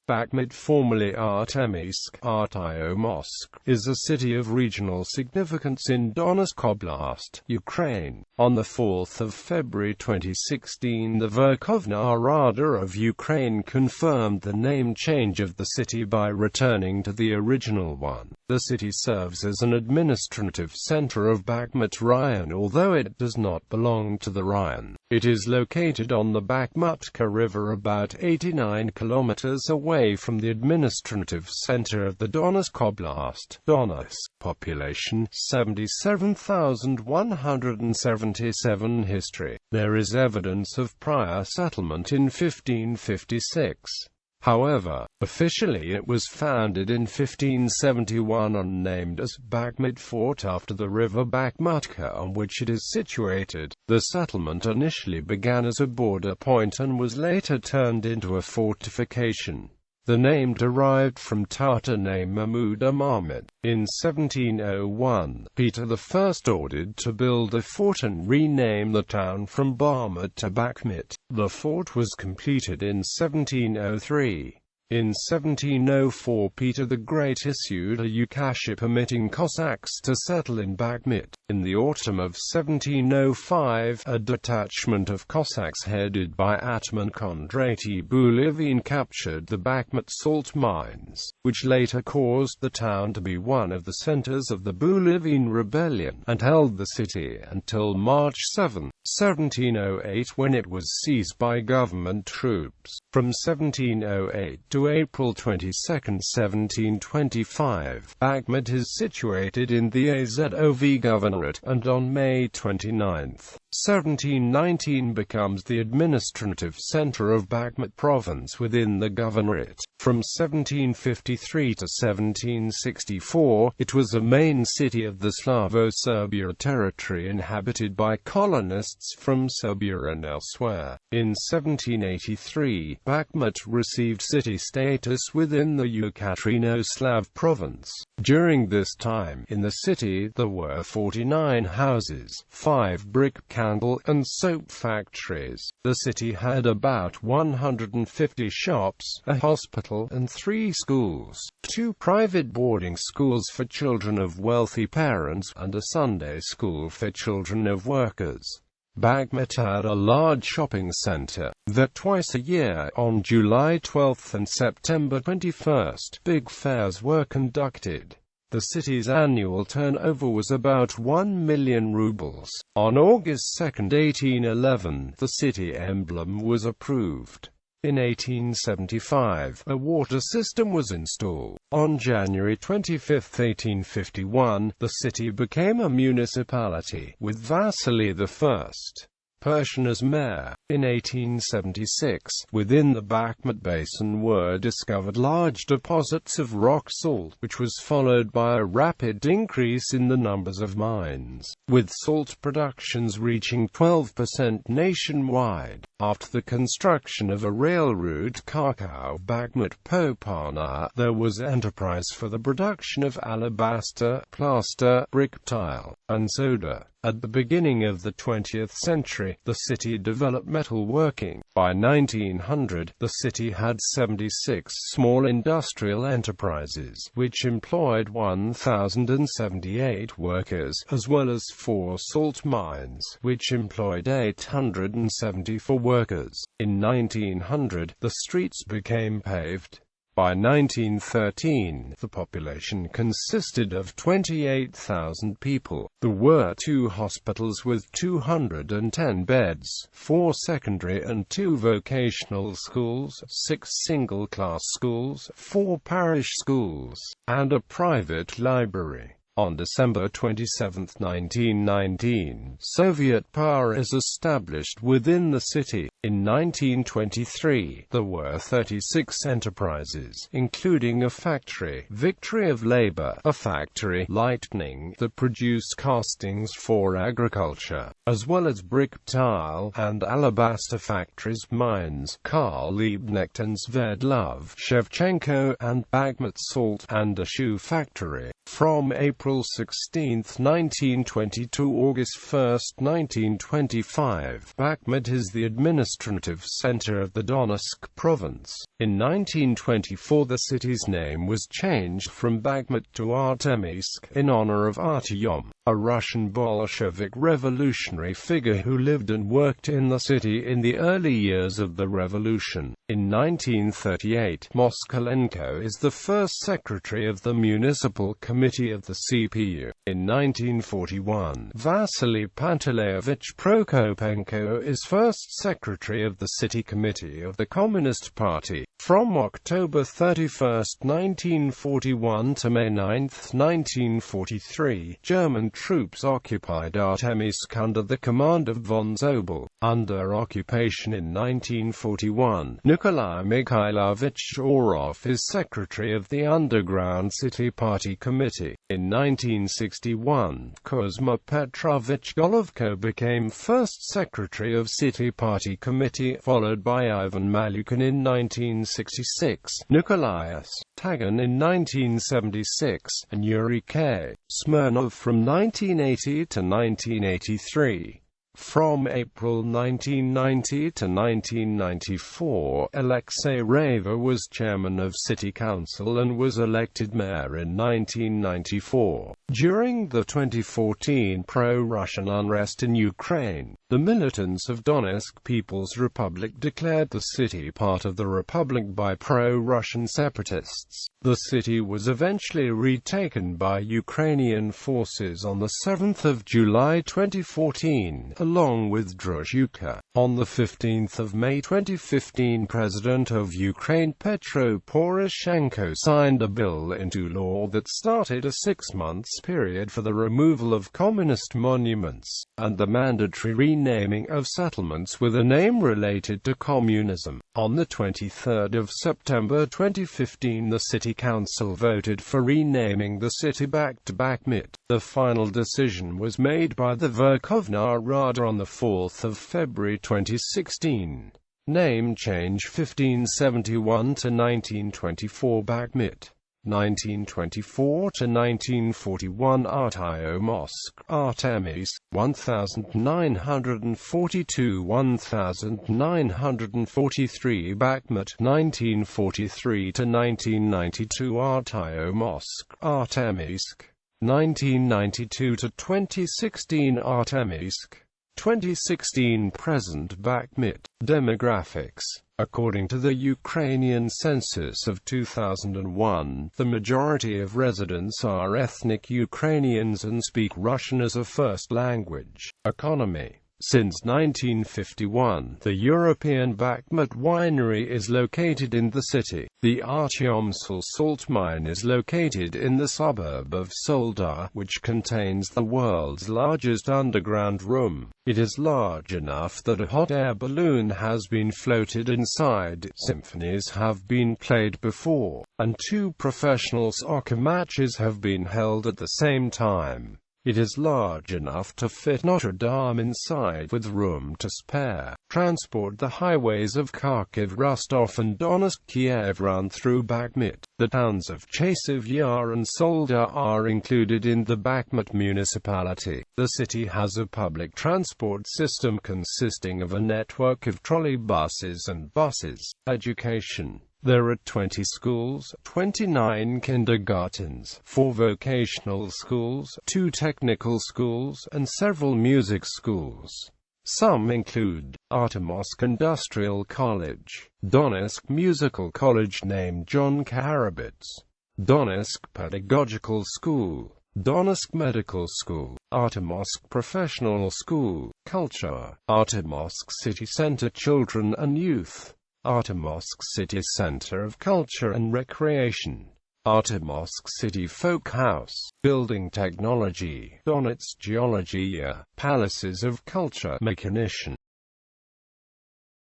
Bakhmut, formerly Artemivsk, Artyomovsk, is a city of regional significance in Donetsk Oblast, Ukraine. On 4 February 2016, the Verkhovna Rada of Ukraine confirmed the name change of the city by returning to the original one. The city serves as an administrative center of Bakhmut Raion, although it does not belong to the raion. It is located on the Bakhmutka River, about 89 kilometers away from the administrative center of the Donetsk Oblast. Donetsk. Population 77,177. History. There is evidence of prior settlement in 1556. However, officially it was founded in 1571 and named as Bakhmut Fort after the river Bakhmutka on which it is situated. The settlement initially began as a border point and was later turned into a fortification. The name derived from Tatar name Mahmud Ahmed. In 1701, Peter I ordered to build a fort and rename the town from Bakhmut to Bakhmut. The fort was completed in 1703. In 1704, Peter the Great issued a ukase permitting Cossacks to settle in Bakhmut. In the autumn of 1705, a detachment of Cossacks headed by Atman Kondraty Bulivin captured the Bakhmut salt mines, which later caused the town to be one of the centers of the Bulivin rebellion, and held the city until March 7, 1708, when it was seized by government troops. From 1708 to April 22, 1725, Bakhmut is situated in the Azov Governorate, and on May 29, 1719 becomes the administrative center of Bakhmut province within the governorate. From 1753 to 1764, it was a main city of the Slavo-Serbia territory inhabited by colonists from Serbia and elsewhere. In 1783, Bakhmut received city status within the Yekaterinoslav province. During this time, in the city, there were 49 houses, 5 brick, candle, and soap factories. The city had about 150 shops, a hospital, and 3 schools, 2 private boarding schools for children of wealthy parents, and a Sunday school for children of workers. Bakhmut had a large shopping center, that twice a year, on July 12 and September 21, big fairs were conducted. The city's annual turnover was about 1 million rubles. On August 2, 1811, the city emblem was approved. In 1875, a water system was installed. On January 25, 1851, the city became a municipality, with Vasily I Persian as mayor. In 1876, within the Bakhmut basin were discovered large deposits of rock salt, which was followed by a rapid increase in the numbers of mines, with salt productions reaching 12% nationwide. After the construction of a railroad Kharkov-Bakhmut-Popasna, there was enterprise for the production of alabaster, plaster, brick tile, and soda. At the beginning of the 20th century, the city developed metalworking. By 1900, the city had 76 small industrial enterprises, which employed 1,078 workers, as well as 4 salt mines, which employed 874 workers. In 1900, the streets became paved. By 1913, the population consisted of 28,000 people. There were 2 hospitals with 210 beds, 4 secondary and 2 vocational schools, 6 single-class schools, 4 parish schools, and a private library. On December 27, 1919, Soviet power is established within the city. In 1923, there were 36 enterprises, including a factory, Victory of Labor, a factory, Lightning, that produced castings for agriculture, as well as brick, tile, and alabaster factories, mines, Karl Liebknecht and Sverdlov, Shevchenko, and Bakhmut salt, and a shoe factory. From April April 16, 1920 to August 1, 1925. Bakhmut is the administrative center of the Donetsk province. In 1924 the city's name was changed from Bakhmut to Artemivsk, in honor of Artyom, a Russian Bolshevik revolutionary figure who lived and worked in the city in the early years of the revolution. In 1938, Moskalenko is the first secretary of the Municipal Committee of the CPU. In 1941, Vasily Panteleyevich Prokopenko is first secretary of the City Committee of the Communist Party. From October 31, 1941 to May 9, 1943, German troops occupied Artemivsk under the command of von Zobel. Under occupation in 1941, Nikolai Mikhailovich Orov is secretary of the Underground City Party Committee. In 1961, Kuzma Petrovich Golovko became first secretary of City Party Committee, followed by Ivan Malyukin in 1966, Nikolai Tagan in 1976, and Yuri K. Smirnov from 1980 to 1983. From April 1990 to 1994, Alexei Reva was chairman of City Council and was elected mayor in 1994. During the 2014 pro-Russian unrest in Ukraine, the militants of Donetsk People's Republic declared the city part of the republic by pro-Russian separatists. The city was eventually retaken by Ukrainian forces on the 7th of July 2014, along with Druzhka. On the 15th of May 2015, President of Ukraine Petro Poroshenko signed a bill into law that started a 6-month period for the removal of communist monuments, and the mandatory renaming of settlements with a name related to communism. On the 23rd of September 2015, the City Council voted for renaming the city back to Bakhmut. The final decision was made by the Verkhovna Rada on the 4th of February 2016. Name change 1571 to 1924 Bakhmut. 1924 to 1941 Artyomovsk, Artemivsk, 1942 1943 Bakhmut, 1943 to 1992 Artyomovsk, Artemivsk, 1992 to 2016 Artemivsk, 2016 present Bakhmut. Demographics. According to the Ukrainian census of 2001, the majority of residents are ethnic Ukrainians and speak Russian as a first language. Economy. Since 1951, the European Bakhmut winery is located in the city. The Artyomovsk salt mine is located in the suburb of Soldar, which contains the world's largest underground room. It is large enough that a hot air balloon has been floated inside. Symphonies have been played before, and 2 professional soccer matches have been held at the same time. It is large enough to fit Notre Dame inside, with room to spare. Transport. The highways of Kharkiv, Rostov and Donetsk-Kiev run through Bakhmut. The towns of Chasiv Yar and Soldar are included in the Bakhmut municipality. The city has a public transport system consisting of a network of trolleybuses and buses. Education. There are 20 schools, 29 kindergartens, 4 vocational schools, 2 technical schools, and several music schools. Some include Artemivsk Industrial College, Donetsk Musical College named John Karabits, Donetsk Pedagogical School, Donetsk Medical School, Artemivsk Professional School, Culture, Artemivsk City Center Children and Youth, Artemivsk City Center of Culture and Recreation, Artemivsk City Folk House, Building Technology, Donetsk Geology, Palaces of Culture, Mechanician.